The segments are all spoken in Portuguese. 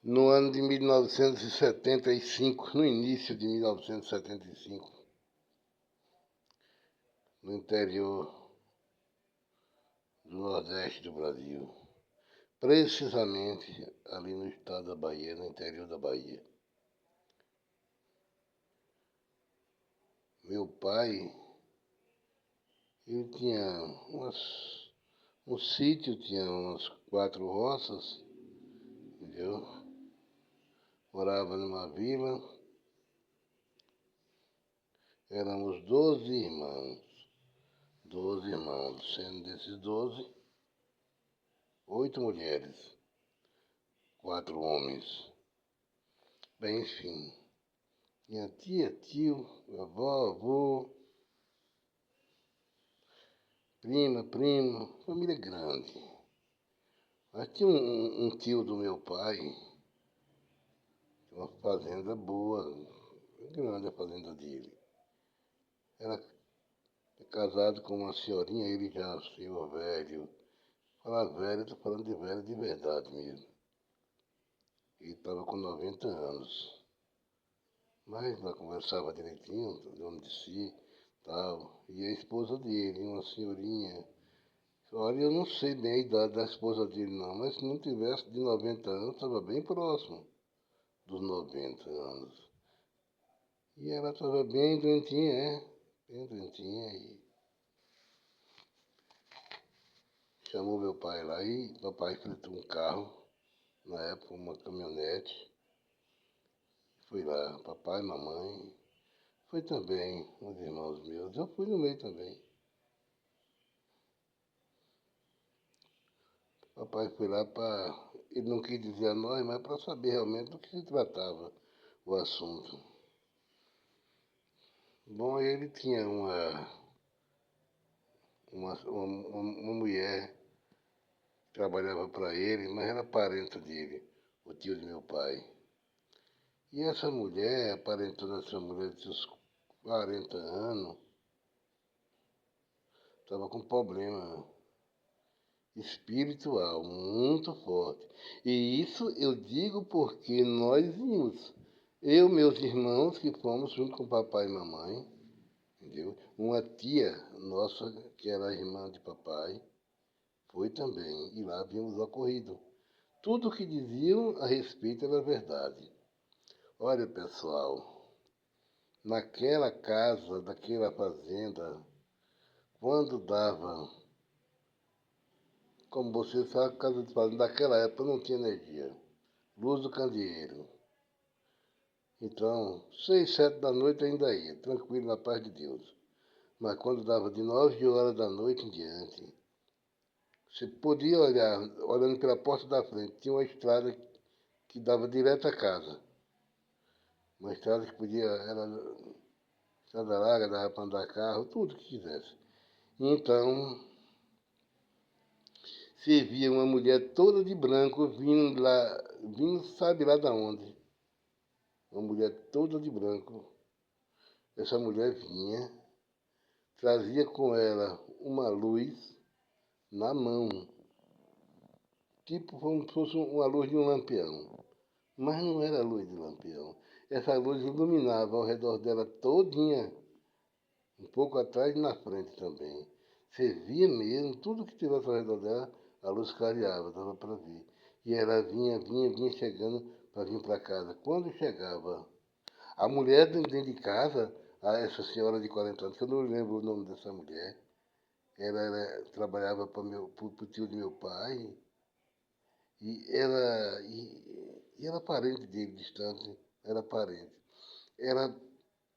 No ano de 1975, no início de 1975, no interior do Nordeste do Brasil, precisamente ali no estado da Bahia, no interior da Bahia. Meu pai, ele tinha um sítio, tinha umas 4 roças, entendeu? Morava numa vila, éramos 12 irmãos. 12 irmãos, sendo desses 12, 8 mulheres, 4 homens. Bem, enfim, tinha tia, tio, avó, avô, prima, primo, família grande. Mas tinha um tio do meu pai, uma fazenda boa, grande a fazenda dele. Era casado com uma senhorinha, ele já senhor velho. Falar velho, estou falando de velho de verdade mesmo. Ele estava com 90 anos. Mas nós conversava direitinho, dono de si, tal. E a esposa dele, uma senhorinha. Olha, eu não sei bem a idade da esposa dele não, mas se não tivesse de 90 anos, estava bem próximo dos 90 anos. E ela estava bem doentinha, bem doentinha. E chamou meu pai lá e papai fretou um carro, na época uma caminhonete. Fui lá, papai, mamãe. Foi também uns irmãos meus. Eu fui no meio também. Papai foi lá para... Ele não quis dizer a nós, mas para saber realmente do que se tratava o assunto. Bom, ele tinha uma mulher que trabalhava para ele, mas era parente dele, o tio de meu pai. E essa mulher, aparentando essa mulher de seus 40 anos, estava com problema espiritual muito forte. E isso eu digo porque nós vimos. Eu, meus irmãos, que fomos junto com papai e mamãe, entendeu? Uma tia nossa, que era irmã de papai, foi também. E lá vimos o ocorrido. Tudo o que diziam a respeito era verdade. Olha, pessoal, naquela casa, daquela fazenda, quando dava, como você sabe, casa de fazenda, naquela época não tinha energia, luz do candeeiro. Então, 6, 7 da noite ainda ia, tranquilo, na paz de Deus. Mas quando dava de 9 horas da noite em diante, você podia olhar, olhando pela porta da frente, tinha uma estrada que dava direto à casa. Uma estrada que podia, era estrada larga, dava para andar carro, tudo que quisesse. Então, você via uma mulher toda de branco vindo lá, vindo sabe lá de onde. Uma mulher toda de branco. Essa mulher vinha, trazia com ela uma luz na mão, tipo como se fosse uma luz de um lampião. Mas não era luz de lampião. Essa luz iluminava ao redor dela todinha, um pouco atrás e na frente também. Você via mesmo, tudo que tivesse ao redor dela, a luz clareava, dava para ver. E ela vinha chegando para vir para casa. Quando chegava, a mulher dentro de casa, essa senhora de 40 anos, que eu não lembro o nome dessa mulher, ela trabalhava para o tio de meu pai, e era parente dele, distante, era parente. Ela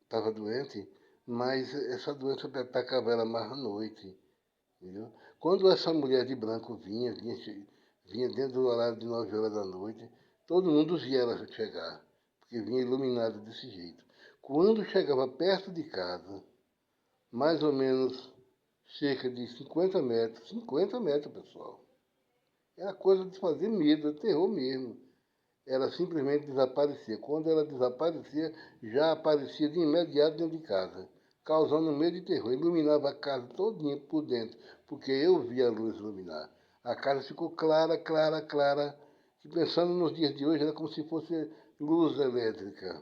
estava doente, mas essa doença atacava ela mais à noite, entendeu? Quando essa mulher de branco vinha dentro do horário de 9 horas da noite, todo mundo via ela chegar, porque vinha iluminada desse jeito. Quando chegava perto de casa, mais ou menos cerca de 50 metros, pessoal, era coisa de fazer medo, terror mesmo. Ela simplesmente desaparecia. Quando ela desaparecia, já aparecia de imediato dentro de casa, causando medo e terror. Iluminava a casa todinha por dentro, porque eu via a luz iluminar. A casa ficou clara, clara, clara. que pensando nos dias de hoje era como se fosse luz elétrica,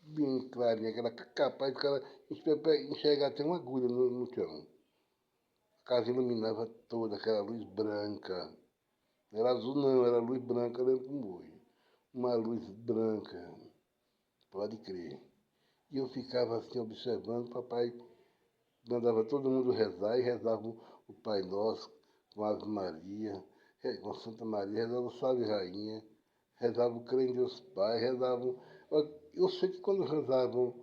bem clarinha, que era capaz de cara enxergar até uma agulha no chão. A casa iluminava toda, aquela luz branca. Não era azul não, era luz branca, eu lembro como hoje. Uma luz branca, pode crer. E eu ficava assim observando, papai mandava todo mundo rezar e rezavam o Pai Nosso com Ave Maria, com Santa Maria, rezavam o Salve Rainha, rezavam o Crê em Deus Pai, rezavam. Eu sei que quando rezavam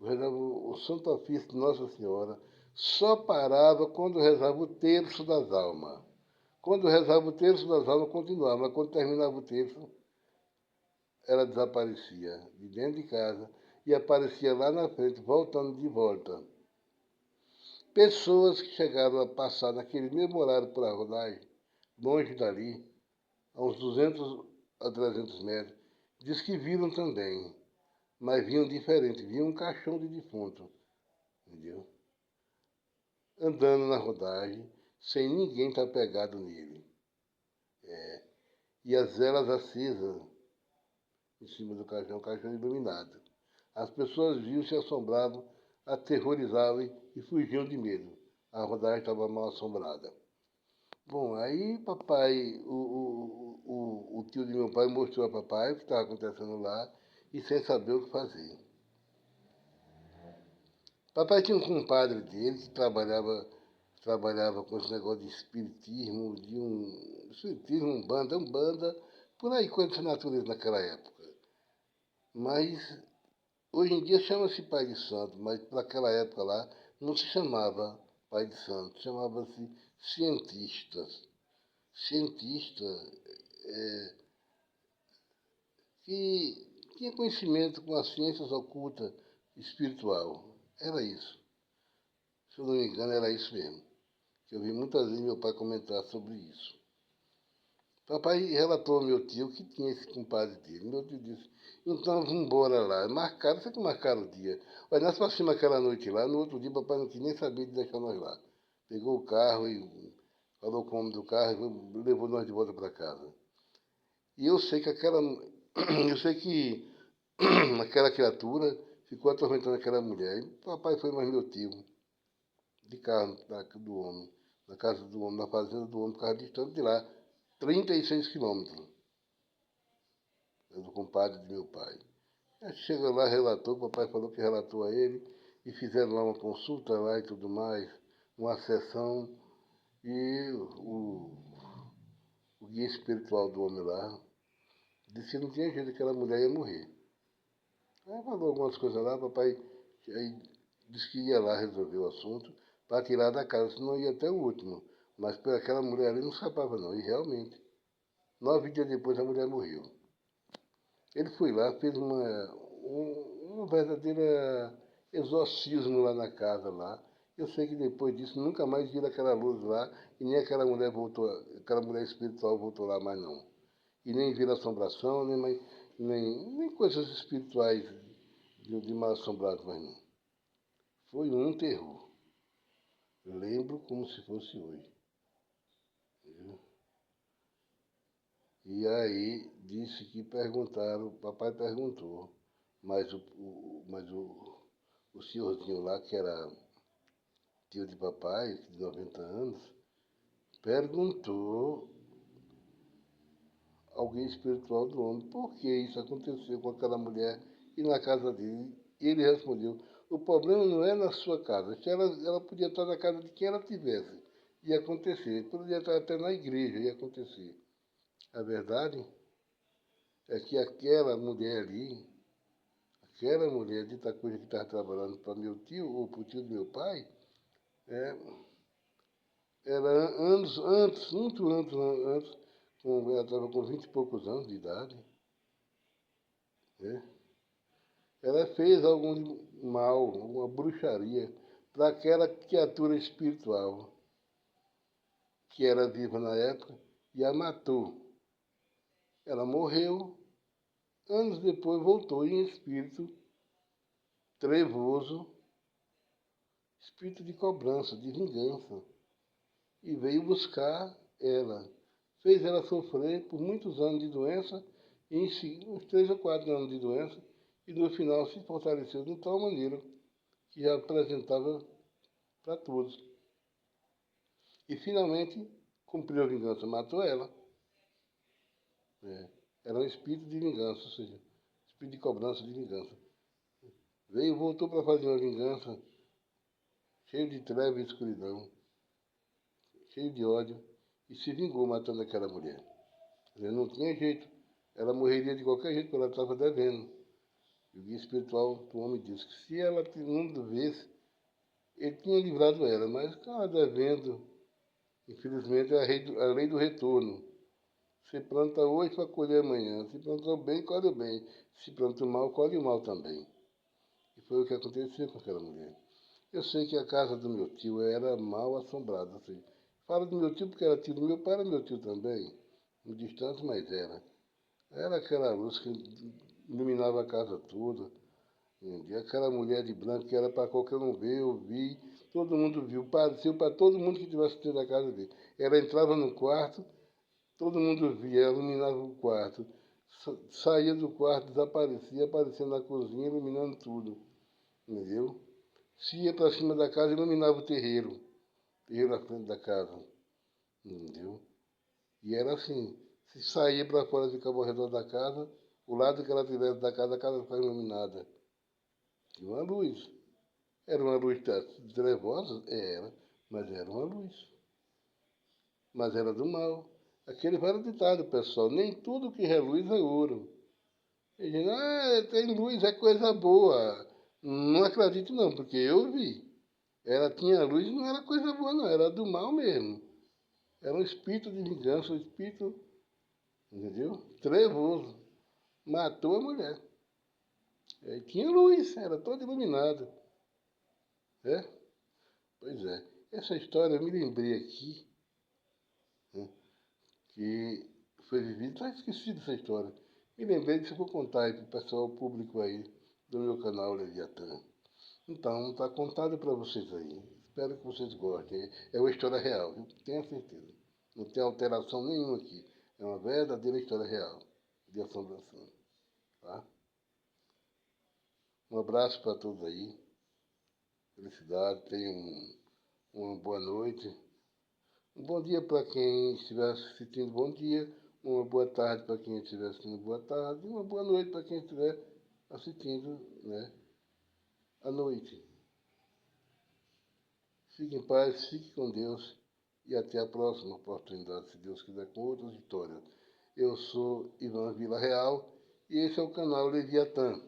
o Santo Ofício de Nossa Senhora, só parava quando rezava o terço das almas. Quando rezava o terço das almas, continuava, mas quando terminava o terço, ela desaparecia de dentro de casa e aparecia lá na frente, voltando de volta. Pessoas que chegaram a passar naquele mesmo horário por a rodagem, longe dali, a uns 200 a 300 metros, diz que viram também, mas viam diferente, viam um caixão de defunto, entendeu? Andando na rodagem, sem ninguém estar pegado nele. E as velas acesas em cima do caixão iluminado. As pessoas viam, se assombravam, aterrorizavam e fugiam de medo. A rodagem estava mal assombrada. Bom, aí papai, o tio de meu pai mostrou a papai o que estava acontecendo lá e sem saber o que fazer. Papai tinha um compadre dele que trabalhava com esse negócio de espiritismo, umbanda, por aí, coisa dessa natureza naquela época. Mas hoje em dia chama-se pai de santo, mas naquela época lá não se chamava pai de santo, chamava-se cientistas. Cientista que tinha conhecimento com as ciências ocultas espiritual. Era isso. Se eu não me engano, era isso mesmo. Eu vi muitas vezes meu pai comentar sobre isso. Papai relatou ao meu tio que tinha esse compadre dele. Meu tio disse, então vamos embora lá. Marcaram, sei que marcaram o dia. Olha, nós passamos aquela noite lá, no outro dia papai não quis nem saber de deixar nós lá. Pegou o carro e falou com o homem do carro e levou nós de volta para casa. E eu sei que aquela criatura ficou atormentando aquela mulher. E papai foi mais meu tio, de carro, do homem, na casa do homem, na fazenda do homem, ficava distante de lá, 36 quilômetros, do compadre de meu pai. Aí chega lá, relatou, o papai falou que relatou a ele, e fizeram lá uma consulta lá e tudo mais, uma sessão, e o guia espiritual do homem lá disse que não tinha jeito, que aquela mulher ia morrer. Aí falou algumas coisas lá, papai aí disse que ia lá resolver o assunto para tirar da casa, senão ia até o último. Mas por aquela mulher ali não escapava não, e realmente, 9 dias depois a mulher morreu. Ele foi lá, fez uma verdadeira exorcismo lá na casa lá. Eu sei que depois disso nunca mais viram aquela luz lá e nem aquela mulher voltou, aquela mulher espiritual voltou lá mais não. E nem viram assombração, nem coisas espirituais de mal assombrado mais não. Foi um terror. Lembro como se fosse hoje. Entendeu? E aí disse que perguntaram, o papai perguntou, mas o senhorzinho lá, que era tio de papai, de 90 anos, perguntou alguém espiritual do homem por que isso aconteceu com aquela mulher e na casa dele. E ele respondeu, o problema não é na sua casa, se ela podia estar na casa de quem ela tivesse, ia acontecer, podia estar até na igreja, ia acontecer. A verdade é que aquela mulher de Itacoja que estava trabalhando para meu tio, ou para o tio do meu pai, é, era antes, muito antes, ela estava com 20 e poucos anos de idade, né? Ela fez algum mal, alguma bruxaria para aquela criatura espiritual que era viva na época e a matou. Ela morreu, anos depois voltou em espírito trevoso, espírito de cobrança, de vingança, e veio buscar ela. fez ela sofrer por muitos anos de doença, e em seguida, uns 3 ou 4 anos de doença, e no final se fortaleceu de tal maneira que já apresentava para todos. E finalmente cumpriu a vingança, matou ela. É. Era um espírito de vingança, ou seja, espírito de cobrança de vingança. Veio, voltou para fazer uma vingança, cheio de treva e escuridão, cheio de ódio, e se vingou matando aquela mulher. Não tinha jeito. Ela morreria de qualquer jeito, porque ela estava devendo. E o guia espiritual do homem disse que se ela não visse, ele tinha livrado ela, mas estava devendo. Infelizmente, é a lei do retorno. Se planta hoje para colher amanhã. Se plantou bem, colhe o bem. Se plantou mal, colhe o mal também. E foi o que aconteceu com aquela mulher. Eu sei que a casa do meu tio era mal assombrada. Assim. Falo do meu tio porque era tio do meu pai, era meu tio também. No distante, mas era. Era aquela luz que iluminava a casa toda. E aquela mulher de branco que era para qualquer um ver, eu vi. Todo mundo viu. Pareceu para todo mundo que estivesse dentro da casa dele. Ela entrava no quarto, todo mundo via, ela iluminava o quarto. Saía do quarto, desaparecia, aparecia na cozinha, iluminando tudo. Entendeu? Se ia para cima da casa, iluminava o terreiro à frente da casa. Entendeu? E era assim, se saía para fora, ficava ao redor da casa, o lado que ela tivesse da casa, a casa ficava iluminada. Tinha uma luz. Era uma luz trevosa? Era, mas era uma luz. Mas era do mal. Aquele velho ditado, pessoal, nem tudo que reluz é ouro. E diz, tem luz, é coisa boa. Não acredito não, porque eu vi. Ela tinha luz e não era coisa boa não, era do mal mesmo. Era um espírito de vingança, um espírito, entendeu? Trevoso. Matou a mulher. E tinha luz, era toda iluminada. É? Pois é. Essa história eu me lembrei aqui, né, que foi vivida, já esqueci dessa história. Me lembrei disso, eu vou contar aí para o pessoal público aí do meu canal Leviatã. Então, está contado para vocês aí. Espero que vocês gostem. É uma história real, viu? Tenha certeza. Não tem alteração nenhuma aqui. É uma verdadeira história real de assombração. Tá? Um abraço para todos aí. Felicidade. Tenham uma boa noite. Um bom dia para quem estiver assistindo, bom dia. Uma boa tarde para quem estiver assistindo, boa tarde. E uma boa noite para quem estiver assistindo, né, à noite. Fique em paz, fique com Deus e até a próxima oportunidade, se Deus quiser, com outras histórias. Eu sou Ivan Vila Real e esse é o canal Leviatã.